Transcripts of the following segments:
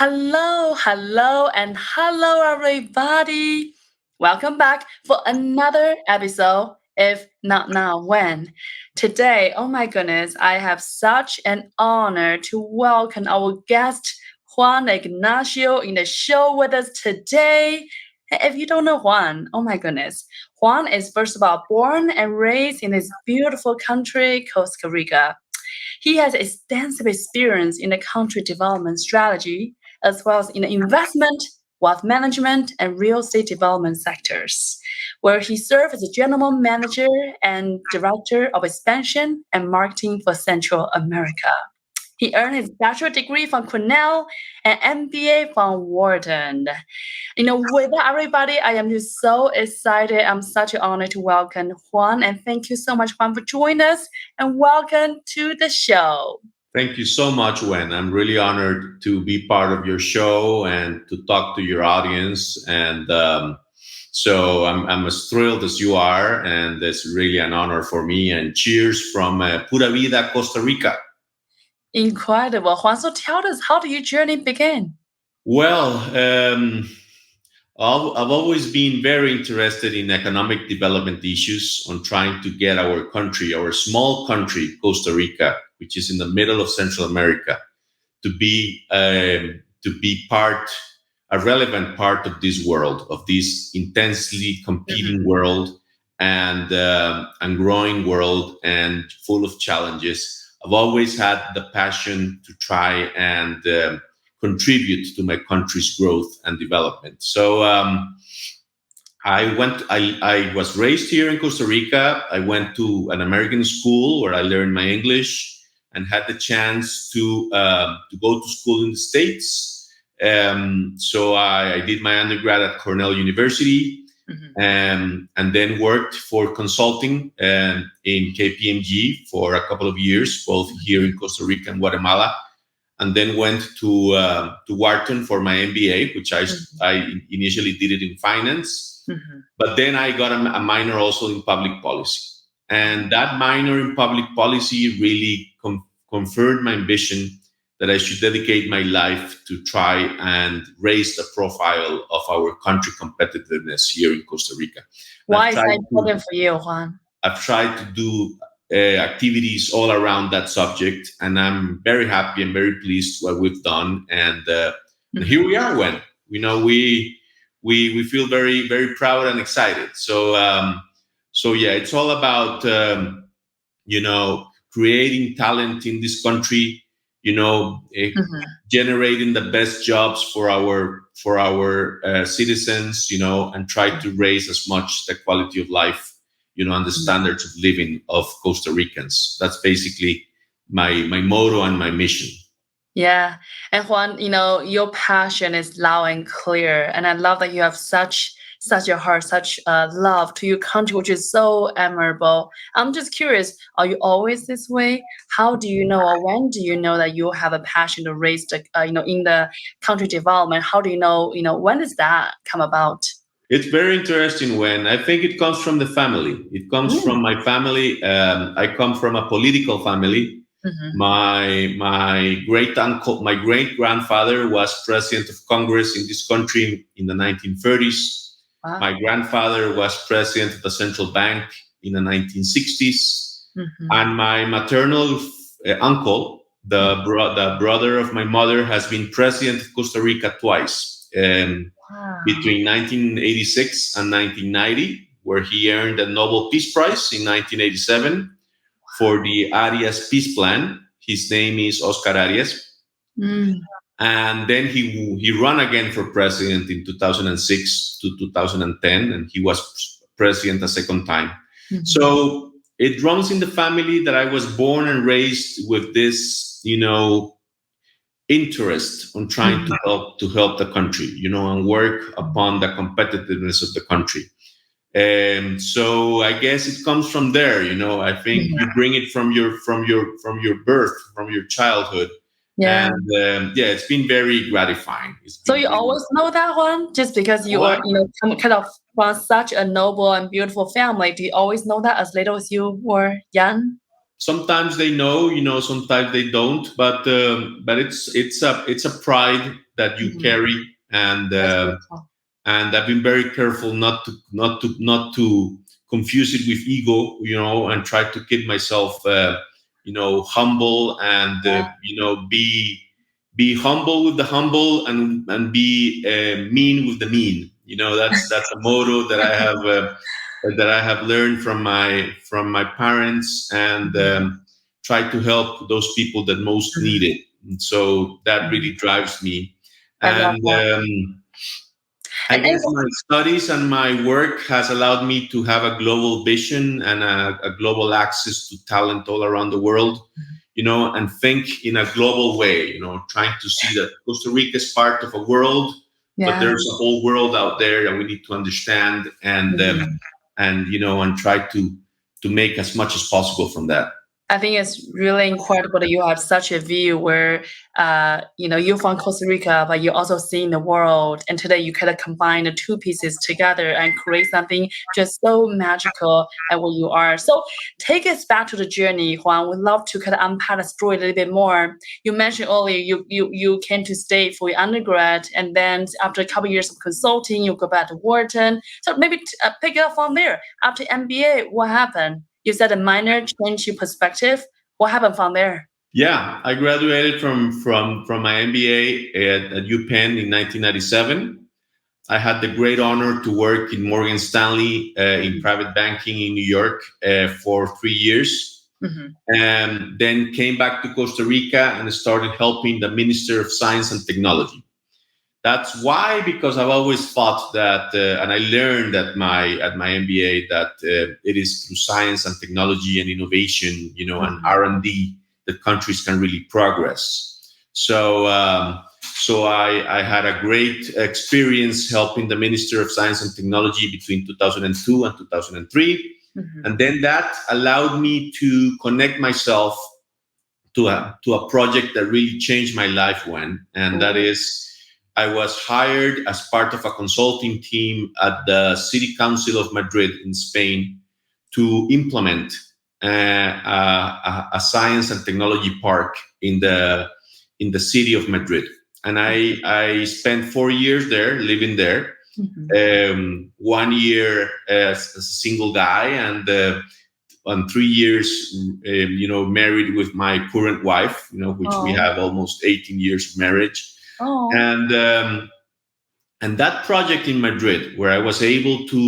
And hello, everybody. Welcome back for another episode. If not now, when? Today, oh my goodness, I have such an honor to welcome our guest, Juan Ignacio, in the show with us today. If you don't know Juan, oh my goodness, Juan is first of all born and raised in this beautiful country, Costa Rica. He has extensive experience in the country development strategy, as well as in the investment, wealth management, and real estate development sectors, where he served as a general manager and director of expansion and marketing for Central America. He earned his bachelor degree from Cornell and MBA from Wharton. With that, everybody, I am just so excited. I'm such an honor to welcome Juan, and thank you so much, Juan, for joining us, and welcome to the show. Thank you so much, Wen. I'm really honored to be part of your show and to talk to your audience. And so I'm as thrilled as you are, and it's really an honor for me. And cheers from Pura Vida, Costa Rica. Incredible, Juan. So tell us, how did your journey begin? Well, I've always been very interested in economic development issues, on trying to get our country, our small country, Costa Rica, which is in the middle of Central America, to be a relevant part of this world, of this intensely competing world, and growing world, and full of challenges. I've always had the passion to try and contribute to my country's growth and development. So I was raised here in Costa Rica. I went to an American school where I learned my English and had the chance to go to school in the States. So I did my undergrad at Cornell University, and then worked for consulting in KPMG for a couple of years, both here in Costa Rica and Guatemala. And then went to Wharton for my MBA, which I initially did it in finance. But then I got a minor also in public policy. And that minor in public policy really confirmed my ambition that I should dedicate my life to try and raise the profile of our country competitiveness here in Costa Rica. Why is that important for you, Juan? I've tried to do activities all around that subject, and I'm very happy and very pleased what we've done. And here we are. When we feel very, very proud and excited. So yeah, it's all about creating talent in this country. Generating the best jobs for our citizens. And try to raise as much the quality of life, and the standards of living of Costa Ricans. That's basically my motto and my mission. Yeah. And Juan, your passion is loud and clear. And I love that you have such a heart, such love to your country, which is so admirable. I'm just curious, are you always this way? How do you know, or when do you know that you have a passion to raise the, in the country development? How do you know, when does that come about? It's very interesting. When I think it comes from the family. It comes from my family. I come from a political family. My great grandfather was president of Congress in this country in the 1930s. Wow. My grandfather was president of the central bank in the 1960s. And my maternal uncle, the brother of my mother, has been president of Costa Rica twice. Between 1986 and 1990, where he earned the Nobel Peace Prize in 1987 for the Arias Peace Plan. His name is Oscar Arias. And then he ran again for president in 2006 to 2010, and he was president a second time. So it runs in the family that I was born and raised with this, interest on trying to help the country, and work upon the competitiveness of the country. And so I guess it comes from there. I think you bring it from your birth, from your childhood. Yeah. And it's been very gratifying. So you always know that one, just because you are, kind of from such a noble and beautiful family. Do you always know that as little as you were young? Sometimes they know, sometimes they don't. But it's a pride that you Mhm. carry, and That's uh, beautiful. and I've been very careful not to confuse it with ego, and try to keep myself, humble, and be humble with the humble, and be mean with the mean. That's a motto that I have learned from my parents, and Mhm. try to help those people that most need Mhm. it. And so that Mhm. really drives me. I love And that. I And guess my studies and my work has allowed me to have a global vision and a global access to talent all around the world, and think in a global way, trying to see that Costa Rica is part of a world, but yeah. there's a whole world out there that we need to understand, Mhm. and try to make as much as possible from that. I think it's really incredible that you have such a view where, you're from Costa Rica, but you're also seeing the world. And today you kind of combine the two pieces together and create something just so magical at what you are. So take us back to the journey, Juan. We'd love to kind of unpack the story a little bit more. You mentioned earlier you came to stay for your undergrad, and then after a couple of years of consulting, you go back to Wharton. So maybe pick it up from there. After MBA, what happened? You said a minor changed your perspective. What happened from there? Yeah, I graduated from my MBA at UPenn in 1997. I had the great honor to work in Morgan Stanley in private banking in New York for 3 years, Mhm. and then came back to Costa Rica and started helping the Minister of Science and Technology. That's why, because I've always thought that, and I learned at my MBA that it is through science and technology and innovation, and Mhm. R&D that countries can really progress. So I had a great experience helping the Minister of Science and Technology between 2002 and 2003, Mhm. and then that allowed me to connect myself to a project that really changed my life, and that Ooh. is, I was hired as part of a consulting team at the City Council of Madrid in Spain to implement a science and technology park in the city of Madrid. And I spent 4 years there, living there. Mhm. 1 year as a single guy, and 3 years, married with my current wife, which we Oh. have almost 18 years of marriage. Oh. And um, and that project in Madrid, where I was able to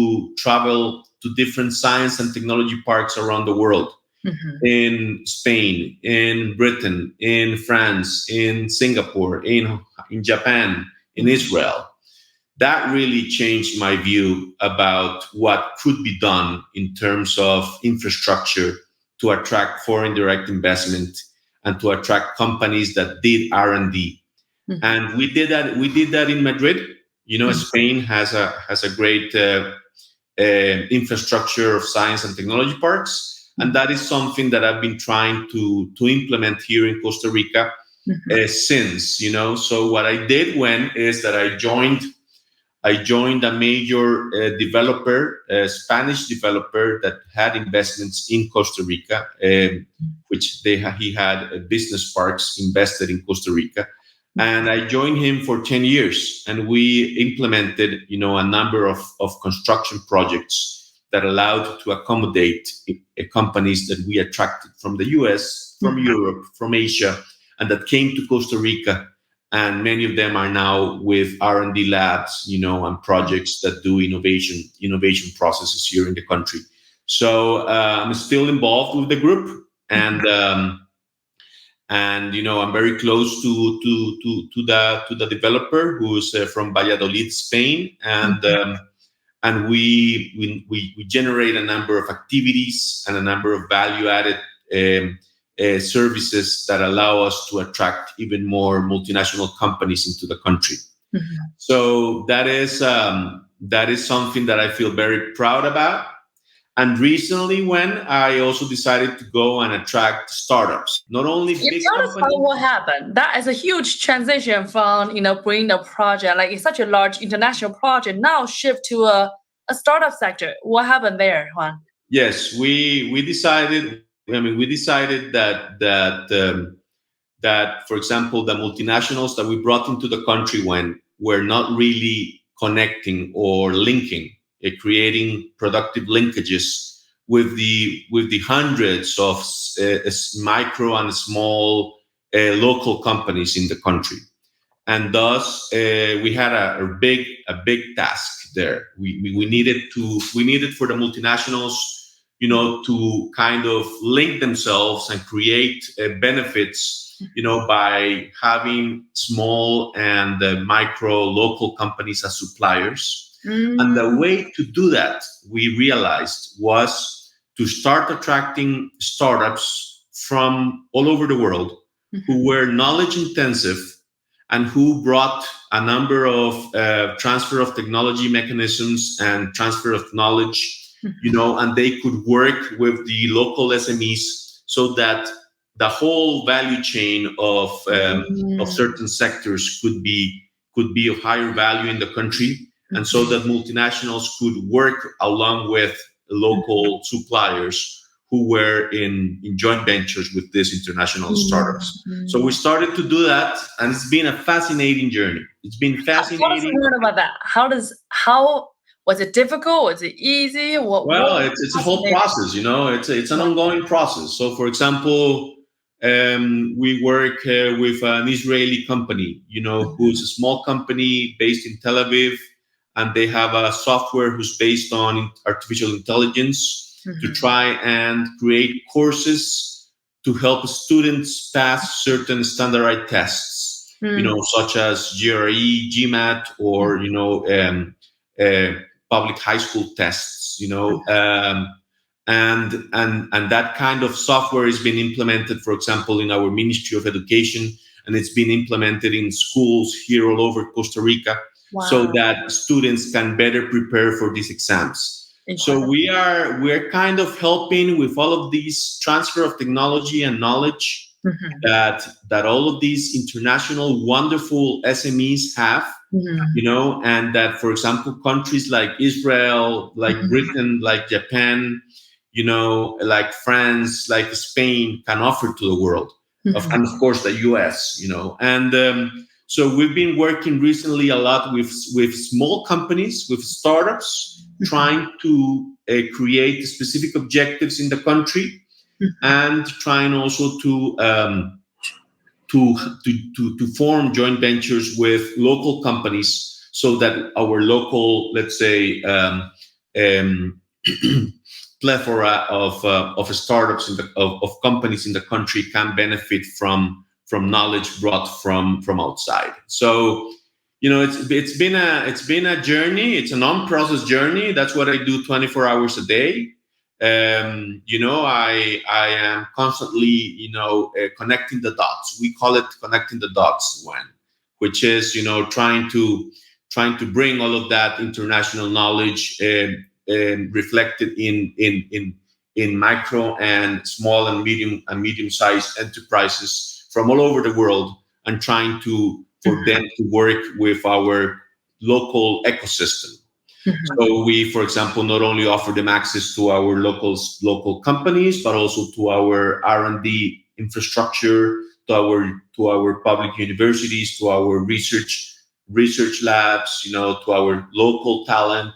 travel to different science and technology parks around the world, Mhm. in Spain, in Britain, in France, in Singapore, in Japan, in Mhm. Israel, that really changed my view about what could be done in terms of infrastructure to attract foreign direct investment and to attract companies that did R&D. Mhm. And we did that in Madrid. Mhm. Spain has a great infrastructure of science and technology parks, and Mhm. that is something that I've been trying to implement here in Costa Rica Mhm. since. So what I did when is that I joined a major developer, a Spanish developer that had investments in Costa Rica, which he had business parks invested in Costa Rica. And I joined him for 10 years, and we implemented, a number of construction projects that allowed to accommodate companies that we attracted from the US, from Mhm. Europe, from Asia, and that came to Costa Rica, and many of them are now with R&D labs, and projects that do innovation processes here in the country. So I'm still involved with the group, Mhm. and I'm very close to the developer, who's from Valladolid, Spain, and Mhm. um, and we generate a number of activities and a number of value added um, services that allow us to attract even more multinational companies into the country. Mhm. So that is something that I feel very proud about. And recently, when I also decided to go and attract startups, not only You big tell us how companies. what happened. That is a huge transition from bringing a project like it's such a large international project now shift to a startup sector. What happened there, Juan? Yes, we decided. I mean, we decided that that, for example, the multinationals that we brought into the country when were not really connecting or linking, creating productive linkages with the hundreds of micro and small local companies in the country. And thus we had a big task there. We needed for the multinationals, to kind of link themselves and create benefits, by having small and micro local companies as suppliers. And the way to do that, we realized, was to start attracting startups from all over the world who were knowledge intensive and who brought a number of transfer of technology mechanisms and transfer of knowledge, and they could work with the local SMEs so that the whole value chain of certain sectors could be of higher value in the country, and so that multinationals could work along with local suppliers who were in joint ventures with these international startups. So we started to do that, and it's been a fascinating journey. It's been fascinating. Tell us more about that. How was it difficult? Was it easy? It's a whole process. It's an ongoing process. So, for example, we work with an Israeli company, who's a small company based in Tel Aviv, and they have a software who's based on artificial intelligence to try and create courses to help students pass certain standardized tests, such as GRE, GMAT, or public high school tests, and that kind of software has been implemented, for example, in our Ministry of Education, and it's been implemented in schools here all over Costa Rica, so that students can better prepare for these exams. So we're kind of helping with all of these transfer of technology and knowledge that all of these international wonderful SMEs have, and that, for example, countries like Israel, like Britain, like Japan, like France, like Spain can offer to the world, and of course the US, and so we've been working recently a lot with small companies, with startups, trying to create specific objectives in the country, and trying also to form joint ventures with local companies, so that our local, let's say, plethora of startups of companies in the country can benefit from knowledge brought from outside. So it's been a journey. It's an on-process journey. That's what I do 24 hours a day. I am constantly connecting the dots. We call it connecting the dots, which is trying to bring all of that international knowledge reflected in micro and small and medium-sized enterprises from all over the world, and trying for them to work with our local ecosystem. So we, for example, not only offer them access to our local companies, but also to our R&D infrastructure, to our public universities, to our research labs, to our local talent,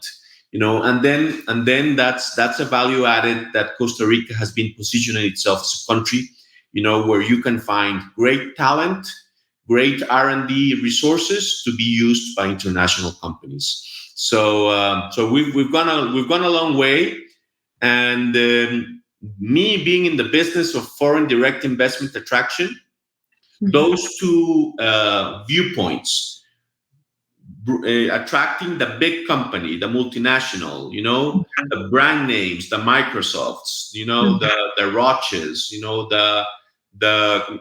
and then that's a value added that Costa Rica has been positioning itself as a country, where you can find great talent, great R&D resources to be used by international companies. So we've gone a long way, and me being in the business of foreign direct investment attraction, those two viewpoints, attracting the big company, the multinational, the brand names, the Microsofts, the Roches, the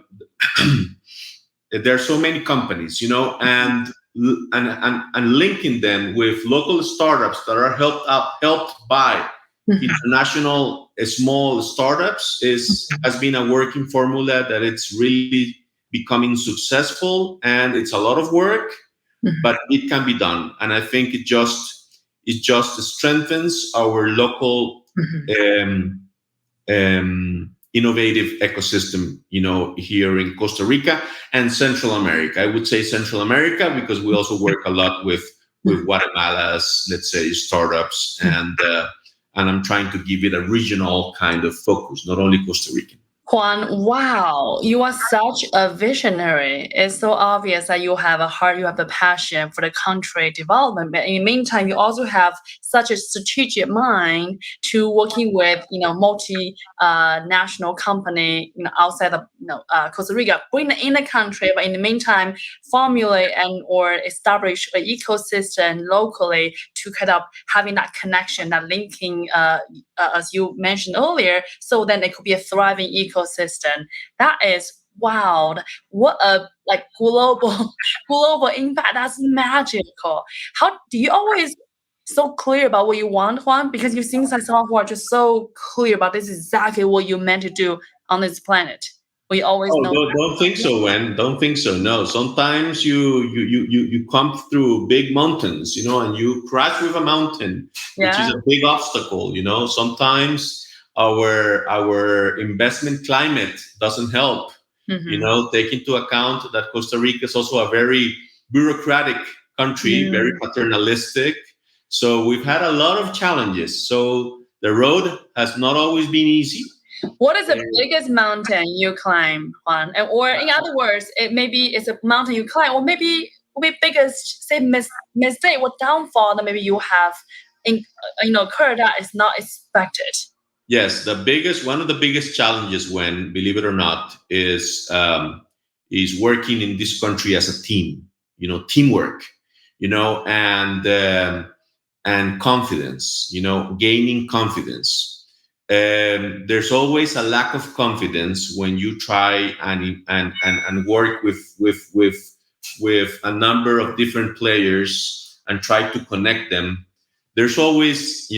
there are so many companies, and linking them with local startups that are helped by international small startups has been a working formula that it's really becoming successful, and it's a lot of work, but it can be done. And I think it just strengthens our local innovative ecosystem, here in Costa Rica and Central America. I would say Central America because we also work a lot with Guatemala's, let's say, startups, and I'm trying to give it a regional kind of focus, not only Costa Rican. Juan, wow, you are such a visionary. It's so obvious that you have a heart, you have the passion for the country development. But in the meantime, you also have such a strategic mind to working with, multi national company, outside of Costa Rica, bring it in the country. But in the meantime, formulate and or establish an ecosystem locally to kind of having that connection, that linking, as you mentioned earlier, so then it could be a thriving ecosystem. That is wow. What a like global impact. That's magical. How do you always so clear about what you want, Juan? Because you seem like someone who are just so clear about this is exactly what you meant to do on this planet. We always Oh, know. don't think so, Wen. Don't think so. No, sometimes you come through big mountains, and you crash with a mountain, which is Yeah. a big obstacle. Sometimes our investment climate doesn't help. Take into account that Costa Rica is also a very bureaucratic country, very paternalistic. So we've had a lot of challenges. So the road has not always been easy. What is the biggest mountain you climb, Juan? And, or in other words, it maybe it's a mountain you climb, or maybe biggest say mistake or downfall that maybe you have occurred that is not expected. Yes, one of the biggest challenges, when believe it or not, is working in this country as a team. Teamwork. And confidence. Gaining confidence. There's always a lack of confidence when you try and work with a number of different players and try to connect them. There's always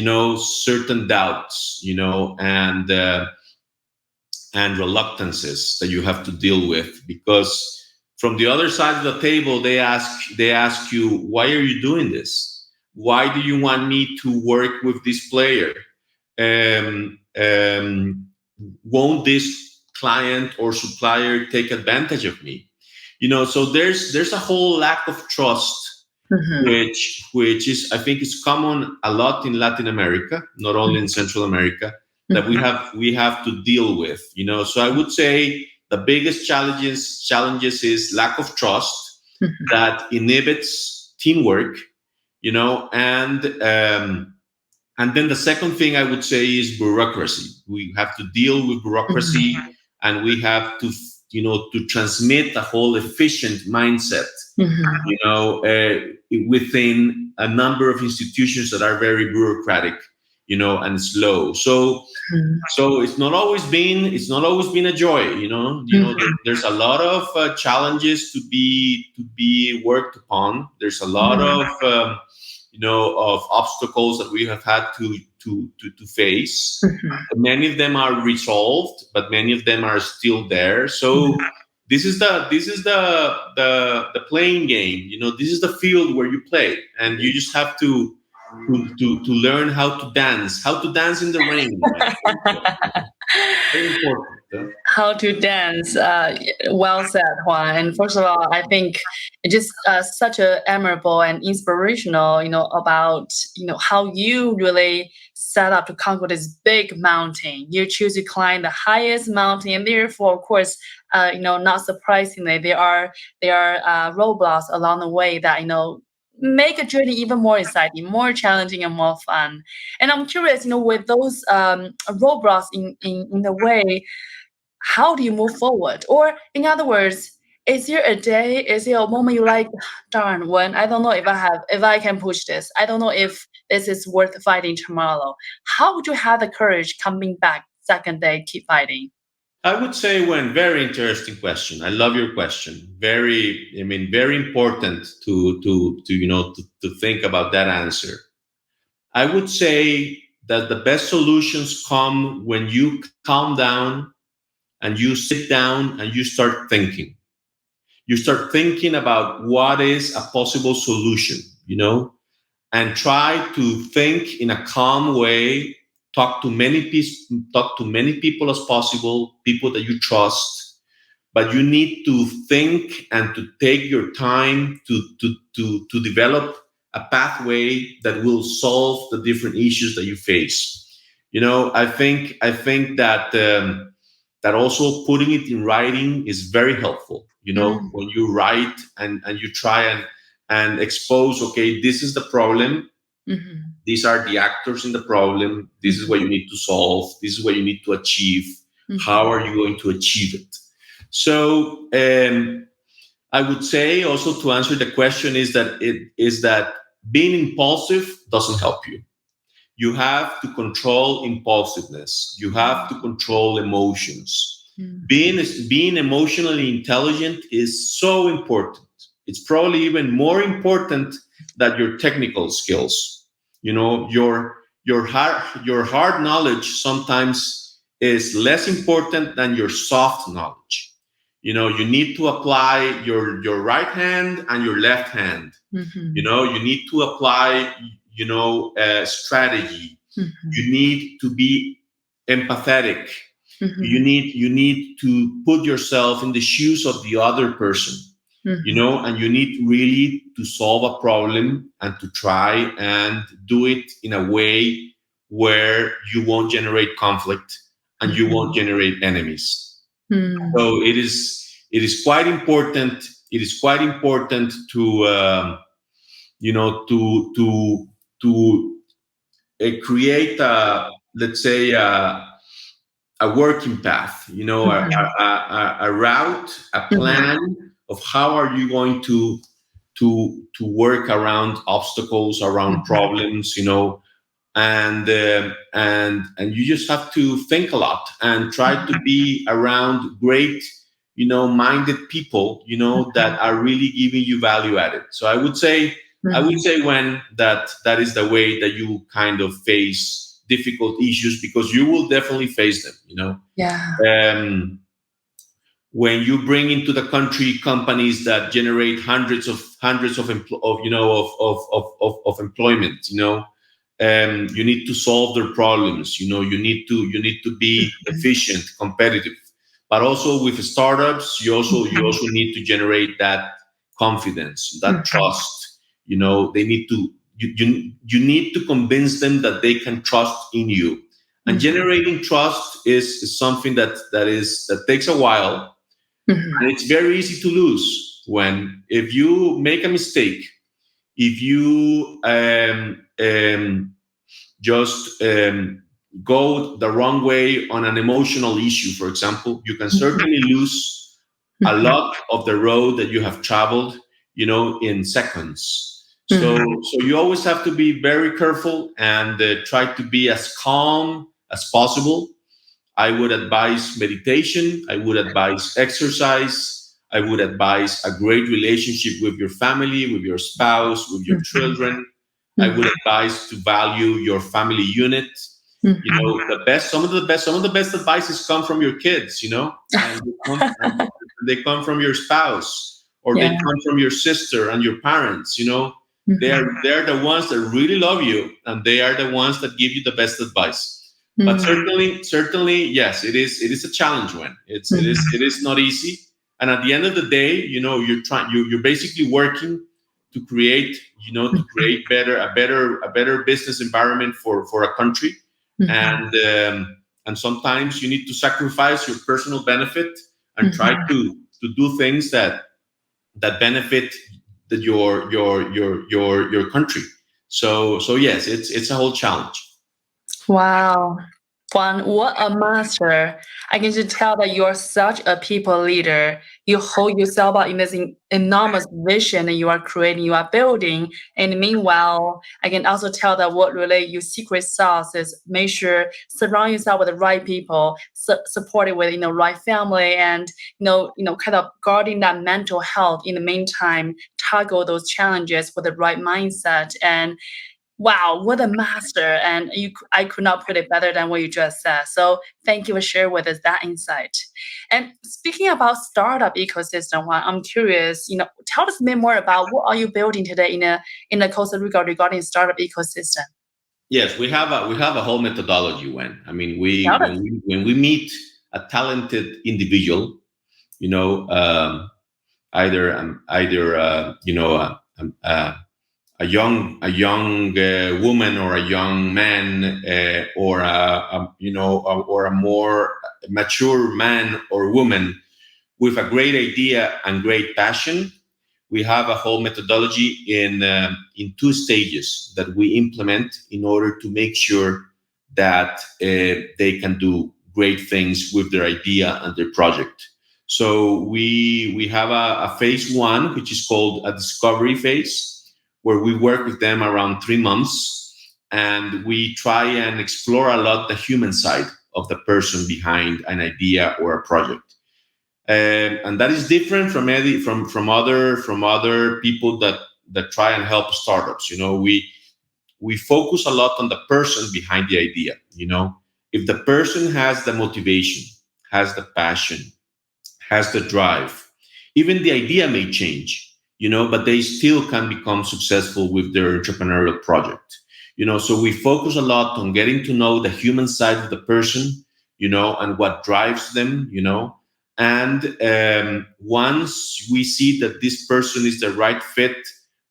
certain doubts and reluctances that you have to deal with, because from the other side of the table they ask you, why are you doing this? Why do you want me to work with this player? Won't this client or supplier take advantage of me? So there's a whole lack of trust, which is, I think, is common a lot in Latin America, not only in Central America, that we have to deal with. So I would say the biggest challenges is lack of trust that inhibits teamwork, and then the second thing I would say is bureaucracy. We have to deal with bureaucracy, and we have to, to transmit a whole efficient mindset, within a number of institutions that are very bureaucratic, and slow. So it's not always been a joy. There's a lot of challenges to be worked upon. There's a lot of of obstacles that we have had to face. Many of them are resolved, but many of them are still there. So this is the playing game. This is the field where you play, and you just have to learn how to dance in the rain. Very important. How to dance. Well said, Juan. And first of all, I think it's just such a admirable and inspirational, about, how you really set up to conquer this big mountain. You choose to climb the highest mountain, and therefore, of course, not surprisingly, there are roadblocks along the way that, make a journey even more exciting, more challenging, and more fun. And I'm curious, with those roadblocks in the way, how do you move forward? Or in other words, is there a moment you like, darn, when I don't know if I can push this. I don't know if this is worth fighting tomorrow. How would you have the courage coming back second day, keep fighting? I would say, very interesting question. I love your question. Very important to think about that answer. I would say that the best solutions come when you calm down and you sit down and you start thinking. You start thinking about what is a possible solution, and try to think in a calm way talk to many people as possible, people that you trust, but you need to think and to take your time to develop a pathway that will solve the different issues that you face. I think that that also putting it in writing is very helpful. When you write and you try and expose, okay, this is the problem, Mhm. these are the actors in the problem, this is what you need to solve, this is what you need to achieve, how are you going to achieve it? So I would say also, to answer the question, is that being impulsive doesn't help you. You have to control impulsiveness. You have to control emotions. Mhm. Being emotionally intelligent is so important. It's probably even more important than your technical skills. Your hard knowledge sometimes is less important than your soft knowledge. You need to apply your right hand and your left hand. Mhm. You need to apply strategy. Mhm. You need to be empathetic. you Mhm. need you need to put yourself in the shoes of the other person, Mhm. and you need really to solve a problem and to try and do it in a way where you won't generate conflict and you won't Mhm. generate enemies. Mhm. So it is quite important. It is quite important to to create a, let's say, a working path, Mhm. a route, a Mhm. plan of how are you going to work around obstacles, around Mhm. problems, and you just have to think a lot and try to be around great, minded people, that are really giving you value added. So I would say when that is the way that you kind of face difficult issues, because you will definitely face them. Yeah. Um, when you bring into the country companies that generate hundreds of employment, you need to solve their problems. You need to be Mhm. efficient, competitive. But also with startups, you also need to generate that confidence, that Mhm. trust. They need to you need to convince them that they can trust in you. And Mhm. generating trust is something that takes a while, Mhm. and it's very easy to lose when, if you make a mistake, if you just go the wrong way on an emotional issue, for example, you can Mhm. certainly lose a Mhm. lot of the road that you have traveled, in seconds. So, Mhm. so you always have to be very careful and try to be as calm as possible. I would advise meditation. I would advise exercise. I would advise a great relationship with your family, with your spouse, with your Mhm. children. I would Mhm. advise to value your family unit. Mhm. Some of the best advices come from your kids, and they come from your spouse, or they Yeah. come from your sister and your parents. Mhm. They're the ones that really love you, and they are the ones that give you the best advice. But Mhm. certainly, yes, it is a challenge. When it is not easy. And at the end of the day, you're basically working to create to Mhm. create a better business environment for a country. Mhm. And sometimes you need to sacrifice your personal benefit and try Mhm. to do things that benefit your country. So yes, it's a whole challenge. Wow. Juan, what a master. I can just tell that you are such a people leader. You hold yourself up in this enormous vision that you are creating, you are building. And meanwhile, I can also tell that what really your secret sauce is make sure surround yourself with the right people, support it with right family, and kind of guarding that mental health in the meantime, tackle those challenges with the right mindset. And wow, what a master. And I could not put it better than what you just said. So thank you for sharing with us that insight. And speaking about startup ecosystem, Juan, I'm curious, tell us a bit more about what are you building today in the Costa Rica regarding startup ecosystem? Yes, we have a whole methodology. When I mean we Tell when us. we when we meet a talented individual, you know, either a young woman or a young man, or or a more mature man or woman with a great idea and great passion. We have a whole methodology in two stages that we implement in order to make sure that they can do great things with their idea and their project. So we have a phase one, which is called a discovery phase, where we work with them around 3 months, and we try and explore a lot the human side of the person behind an idea or a project. And that is different from other people that try and help startups. We focus a lot on the person behind the idea. If the person has the motivation, has the passion, has the drive, even the idea may change, but they still can become successful with their entrepreneurial project. So we focus a lot on getting to know the human side of the person, and what drives them. And once we see that this person is the right fit,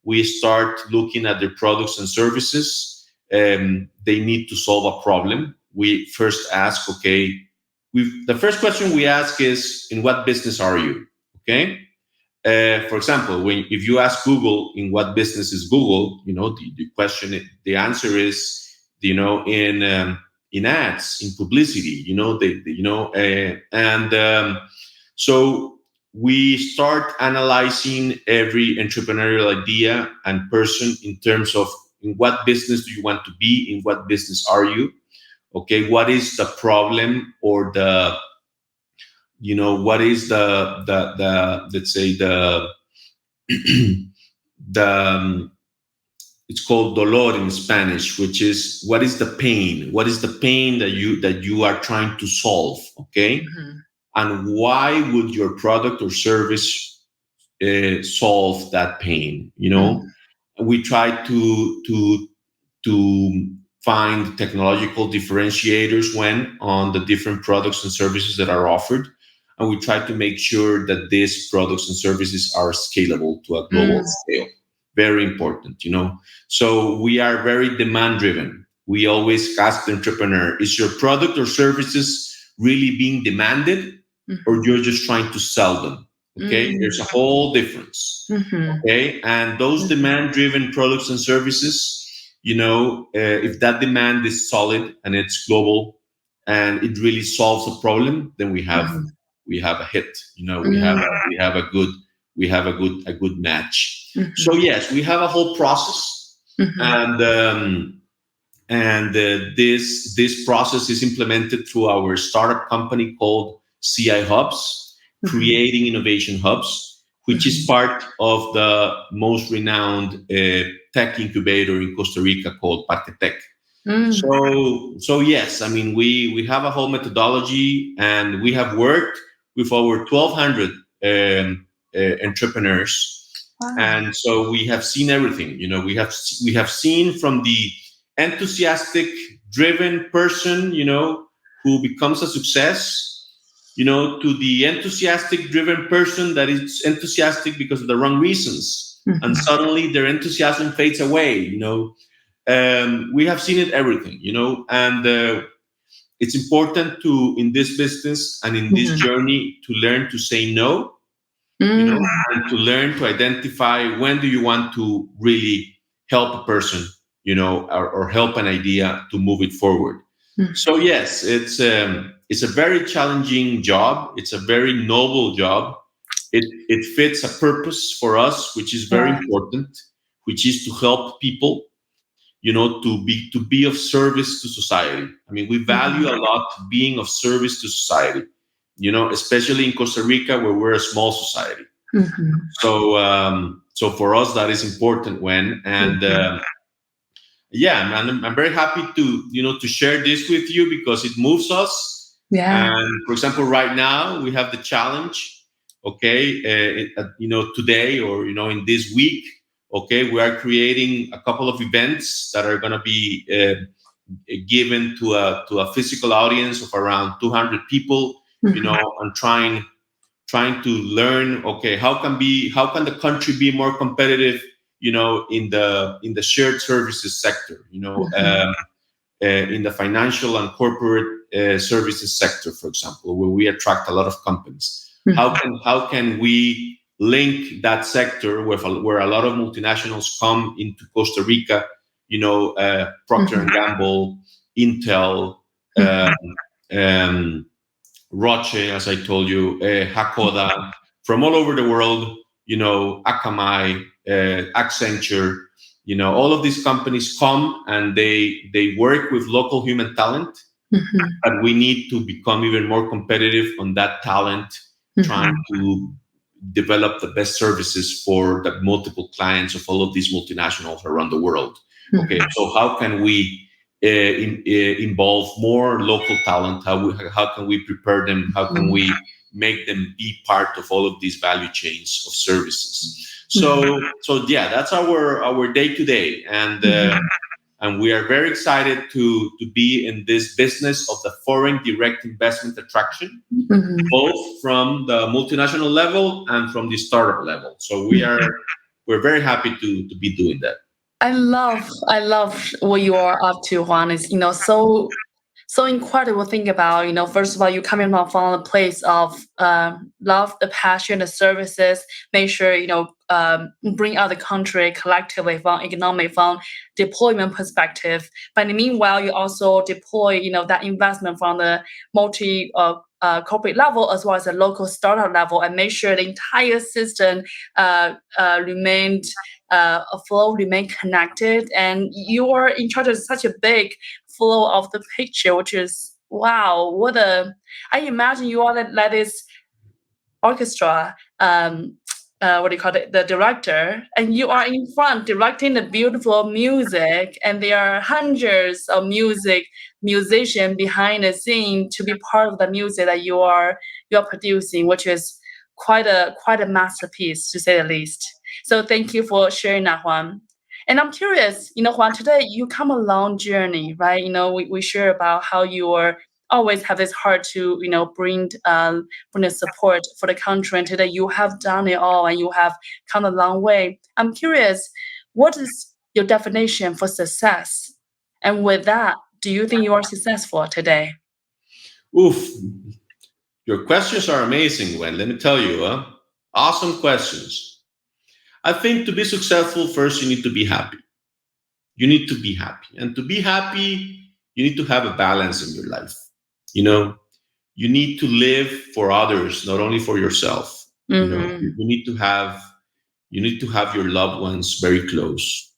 we start looking at their products and services. They need to solve a problem. We first ask, okay, the first question we ask is, in what business are you? Okay. For example, if you ask Google, in what business is Google, the question, the answer is, in ads, in publicity, and so we start analyzing every entrepreneurial idea and person in terms of, in what business do you want to be, in what business are you? Okay, what is the problem, or what is the let's say the it's called dolor in Spanish, which is, what is the pain? What is the pain that you are trying to solve? Okay, and why would your product or service solve that pain? We try to find technological differentiators when on the different products and services that are offered, and we try to make sure that these products and services are scalable to a global scale. Very important. So we are very demand driven. We always ask the entrepreneur, is your product or services really being demanded, or you're just trying to sell them? Okay, there's a whole difference. Okay, and those demand driven products and services, if that demand is solid and it's global and it really solves a problem, then we have a hit. We have a good match. So yes, we have a whole process, and this process is implemented through our startup company called CI Hubs, Creating Innovation Hubs, which is part of the most renowned tech incubator in Costa Rica called Parquetech. So yes, I mean, we have a whole methodology, and we have worked with over 1,200 entrepreneurs. Wow. And so we have seen everything. We have seen from the enthusiastic, driven person, who becomes a success, to the enthusiastic, driven person that is enthusiastic because of the wrong reasons, and suddenly their enthusiasm fades away. We have seen it everything, and it's important in this business and in this journey to learn to say no, and to learn to identify when do you want to really help a person, or help an idea to move it forward. So yes, it's a very challenging job. It's a very noble job. It fits a purpose for us, which is very important, which is to help people, to be of service to society. I mean, we value a lot being of service to society, especially in Costa Rica, where we're a small society. So for us, that is important. Yeah, and I'm very happy to share this with you, because it moves us. Yeah. And for example, right now we have the challenge, okay, today, or in this week, Okay, we are creating a couple of events that are going to be given to a physical audience of around 200 people. You know, and trying to learn. Okay, how can the country be more competitive? You know, in the shared services sector. You know, in the financial and corporate services sector, for example, where we attract a lot of companies. How can we link that sector where a lot of multinationals come into Costa Rica? You know, Procter and Gamble, Intel, Roche, as I told you, Hakoda, from all over the world. You know, Akamai, Accenture. You know, all of these companies come and they work with local human talent, but we need to become even more competitive on that talent, trying to develop the best services for the multiple clients of all of these multinationals around the world. Okay, so how can we involve more local talent? How can we prepare them? How can we make them be part of all of these value chains of services? So yeah, that's our day to day, and we are very excited to be in this business of the foreign direct investment attraction, both from the multinational level and from the startup level. So we're very happy to be doing that. I love what you are up to, Juan. Is so incredible. Think about, first of all, you coming from a place of love, the passion, the services. Make sure bring out the country collectively from economic, from deployment perspective. But meanwhile, you also deploy that investment from the multi corporate level as well as the local startup level, and make sure the entire system remained flow, remain connected, and you are in charge of such a big flow of the picture, which is wow. I imagine you are like this orchestra, what do you call it, the director, and you are in front directing the beautiful music, and there are hundreds of musicians behind the scene to be part of the music that you're producing, which is quite a masterpiece, to say the least. So thank you for sharing that, Juan. And I'm curious, Juan, today you come a long journey, right? We share about how you are always have this heart to, bring the support for the country. And today you have done it all and you have come a long way. I'm curious, what is your definition for success? And with that, do you think you are successful today? Oof, your questions are amazing, Wen. Let me tell you, awesome questions. I think to be successful, first you need to be happy. You need to be happy, and to be happy, you need to have a balance in your life. You need to live for others, not only for yourself. You need to have your loved ones very close.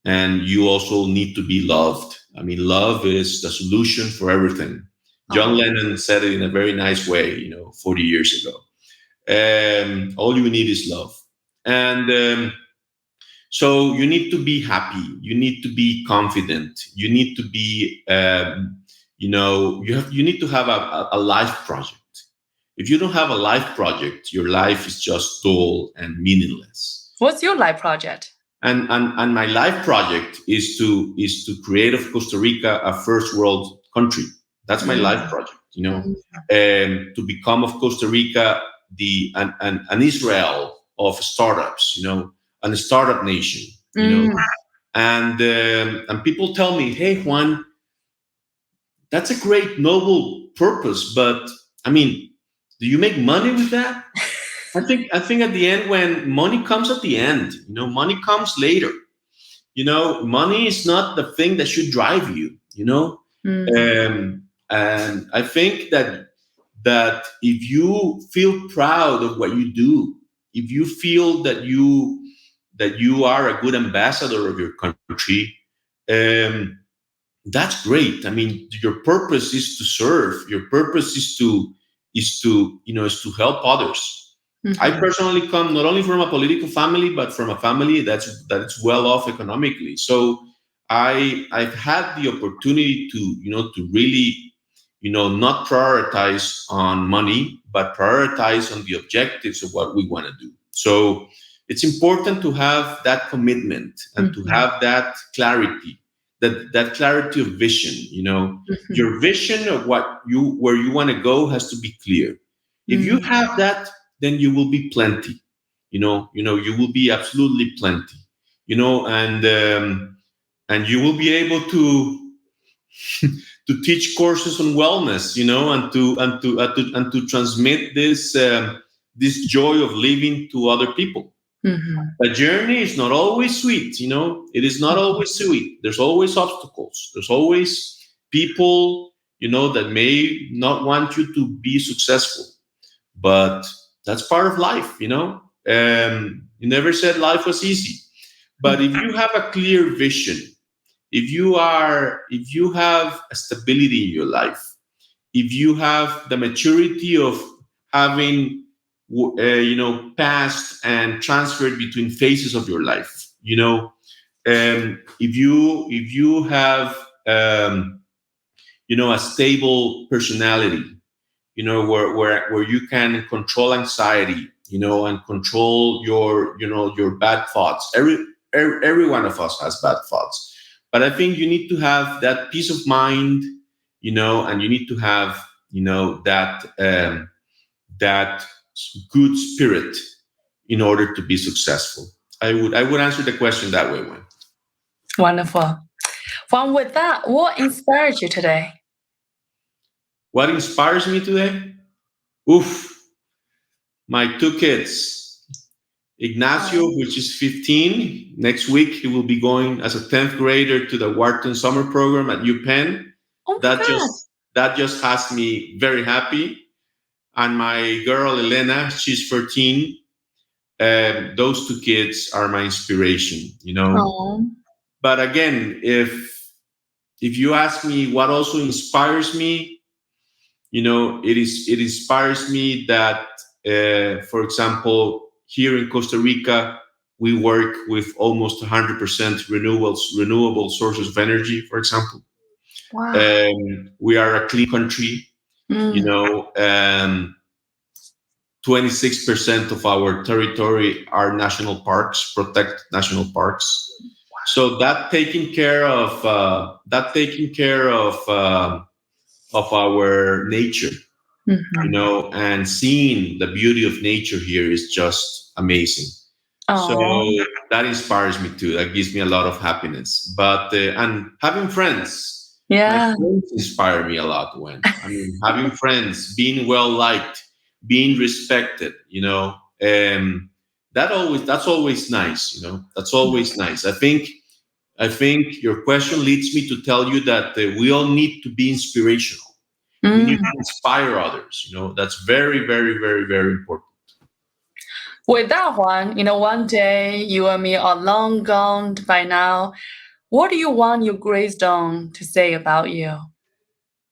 And you also need to be loved. I mean, love is the solution for everything. John Lennon said it in a very nice way, 40 years ago. All you need is love. And so you need to be happy. You need to be confident. You need to be, you need to have a life project. If you don't have a life project, your life is just dull and meaningless. What's your life project? And my life project is to create of Costa Rica a first world country. That's my life project. To become of Costa Rica an Israel of startups. And a startup nation. And people tell me, "Hey, Juan, that's a great noble purpose, but I mean, do you make money with that?" I think at the end, when money comes at the end, money comes later. Money is not the thing that should drive you. And I think that if you feel proud of what you do, if you feel that you are a good ambassador of your country, that's great. I mean, your purpose is to serve. Your purpose is to help others. I personally come not only from a political family, but from a family that's well off economically. So I've had the opportunity to really not prioritize on money, but prioritize on the objectives of what we want to do. So it's important to have that commitment and to have that clarity, that clarity of vision. Your vision of where you want to go has to be clear. If you have that, then you will be plenty. You will be absolutely plenty. And you will be able to to teach courses on wellness, and to transmit this joy of living to other people. The journey is not always sweet, it is not always sweet. There's always obstacles. There's always people, that may not want you to be successful, but that's part of life. You never said life was easy, but if you have a clear vision, if you have a stability in your life, if you have the maturity of having passed and transferred between phases of your life, if you have a stable personality, where you can control anxiety, and control your bad thoughts. Every one of us has bad thoughts, but I think you need to have that peace of mind, and you need to have that good spirit in order to be successful. I would answer the question that way, Juan. Wonderful. Juan, with that, what inspired you today? What inspires me today? Oof, my two kids. Ignacio, which is 15. Next week, he will be going as a 10th grader to the Wharton summer program at UPenn. Oh, that just has me very happy. And my girl, Elena, she's 14. Those two kids are my inspiration, Oh. But again, if you ask me what also inspires me, it inspires me that, for example, here in Costa Rica, we work with almost 100% renewable sources of energy, for example. Wow. We are a clean country, 26% of our territory are national parks, protected national parks. So that taking care of our nature, and seeing the beauty of nature here is just amazing. So that inspires me too. That gives me a lot of happiness. But and having friends, my friends inspire me a lot. Having friends, being well liked, being respected, that's always nice. That's always nice. I think your question leads me to tell you that we all need to be inspirational. We need to inspire others. That's very, very, very, very important. With that one, one day you and me are long gone by now. What do you want your gravestone to say about you?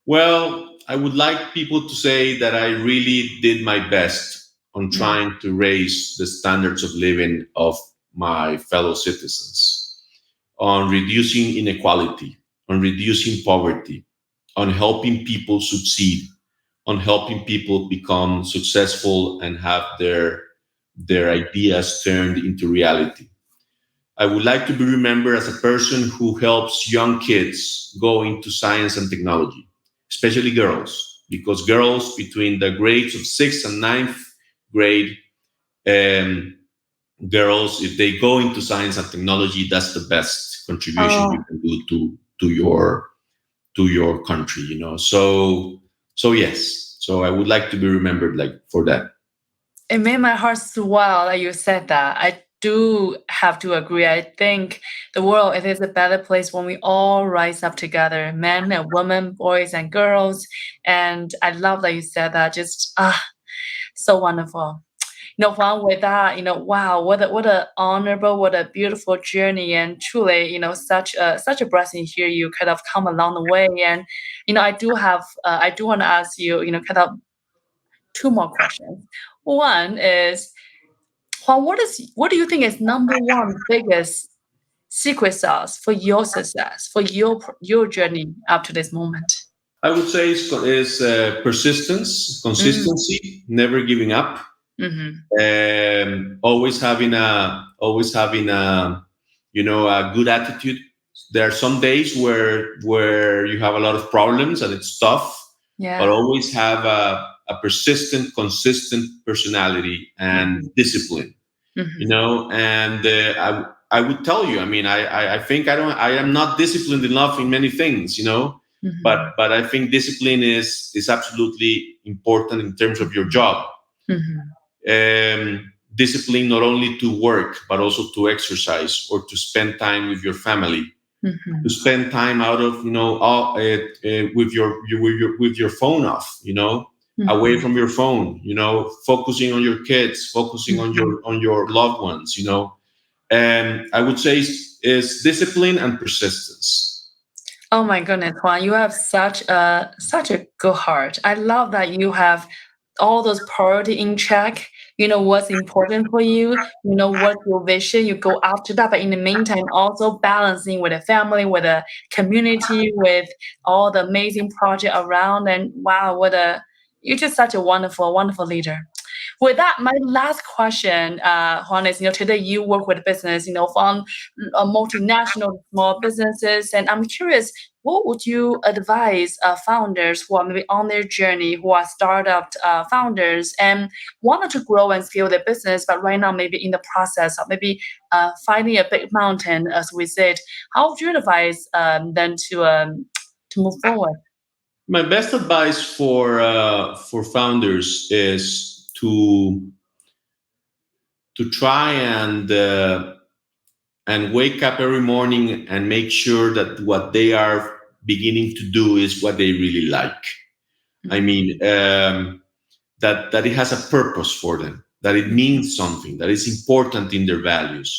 Well, I would like people to say that I really did my best on trying to raise the standards of living of my fellow citizens, on reducing inequality, on reducing poverty, on helping people succeed, on helping people become successful and have their ideas turned into reality. I would like to be remembered as a person who helps young kids go into science and technology, especially girls, because girls between the grades of 6th and 9th grade, girls, if they go into science and technology, that's the best contribution you can do to your country, So yes, so I would like to be remembered for that. It made my heart swell that you said that. I do have to agree. I think the world, it is a better place when we all rise up together, men and women, boys and girls. And I love that you said that. Just so wonderful. Juan, with that, wow, what a honorable, what a beautiful journey, and truly, such a blessing here. You kind of come along the way, and I do want to ask you, kind of two more questions. One is, Juan, what do you think is number one biggest secret sauce for your success, for your journey up to this moment? I would say is persistence, consistency, never giving up. Mhm. Always having a a good attitude. There are some days where you have a lot of problems and it's tough, but Yeah. always have a persistent, consistent personality and Mhm. discipline. Mhm. And I would tell you, I mean, I think I am not disciplined enough in many things, Mhm. but I think discipline is absolutely important in terms of your job. Mhm. Discipline not only to work but also to exercise or to spend time with your family, to Mhm. spend time out of with your phone off, away Mhm. from your phone, focusing on your kids, focusing on Mhm. your loved ones, and I would say is discipline and persistence. Oh my goodness, Juan, you have such a good heart. I love that you have all those priority in check. You know what's important for you. You know what's your vision. You go after that, but in the meantime, also balancing with the family, with the community, with all the amazing project around. And wow, you're just such a wonderful, wonderful leader. With that, my last question, Juan, is today you work with business, from multinational small businesses, and I'm curious, what would you advise founders who are maybe on their journey, who are startup founders and wanted to grow and scale their business, but right now maybe in the process of maybe finding a big mountain, as we said? How would you advise them to move forward? My best advice for founders is to try and wake up every morning and make sure that what they are beginning to do is what they really like. I Mhm. mean, that it has a purpose for them, that it means something, that is important in their values.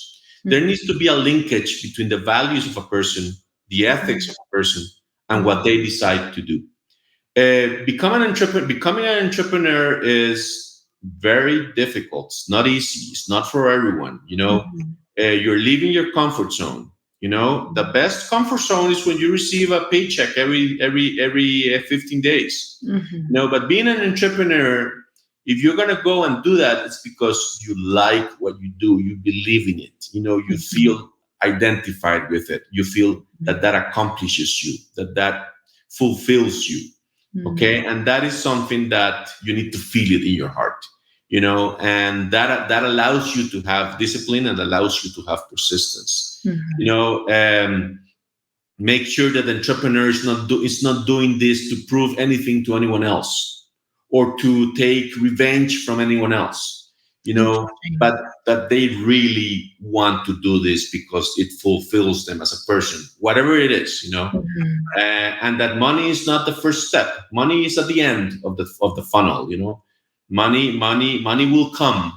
There Mhm. needs to be a linkage between the values of a person, the ethics of a person, and Mhm. what they decide to do. Becoming an entrepreneur is very difficult. It's not easy. It's not for everyone. Mhm. You're leaving your comfort zone. The best comfort zone is when you receive a paycheck every 15 days. Mhm. But being an entrepreneur, if you're gonna go and do that, it's because you like what you do. You believe in it. You Mhm. feel identified with it. You feel that Mhm. that accomplishes you. That fulfills you. Mhm. Okay, and that is something that you need to feel it in your heart. And that allows you to have discipline and allows you to have persistence. Mhm. Make sure that the entrepreneur is not doing this to prove anything to anyone else or to take revenge from anyone else, Interesting. but that they really want to do this because it fulfills them as a person, whatever it is. Mhm. And that money is not the first step. Money is at the end of the funnel. Money will come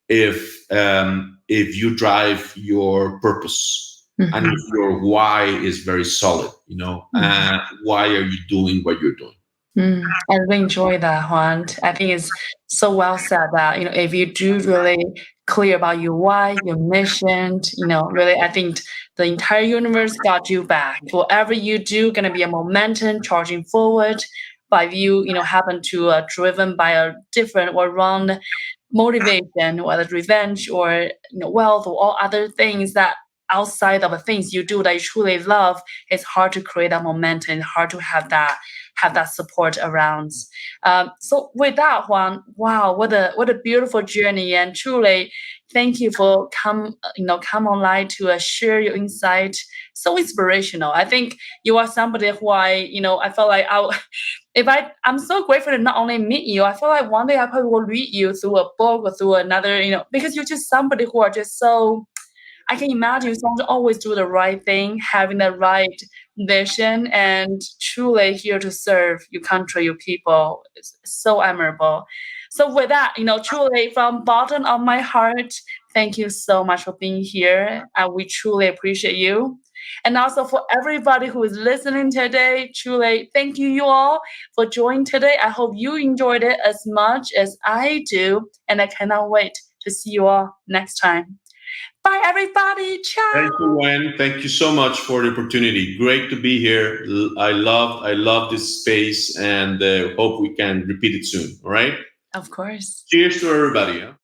if you drive your purpose and if Mhm. your why is very solid. Mhm. Why are you doing what you're doing? I really enjoy that, Juan. I think it's so well said that, if you do really clear about your why, your mission, really, I think the entire universe got you back. Whatever you do, gonna be a momentum charging forward. But if you, happen to driven by a different or wrong motivation, whether revenge or wealth or all other things that outside of the things you do that you truly love, it's hard to create that momentum, hard to have that support around. So with that, Juan, wow, what a beautiful journey, and truly, thank you for come online to share your insight. So inspirational. I think you are somebody who I felt like I'm so grateful to not only meet you. I feel like one day I probably will read you through a book or through another, because you're just somebody who are just so. I can imagine someone always do the right thing, having the right vision, and truly here to serve your country, your people. It's so admirable. So with that, truly from bottom of my heart, thank you so much for being here, and we truly appreciate you. And also for everybody who is listening today, truly thank you all for joining today. I hope you enjoyed it as much as I do, and I cannot wait to see you all next time. Bye, everybody. Thank you, Ciao. Wen. Thank you so much for the opportunity. Great to be here. I love this space, and hope we can repeat it soon. All right. Of course. Cheers to everybody. Yeah?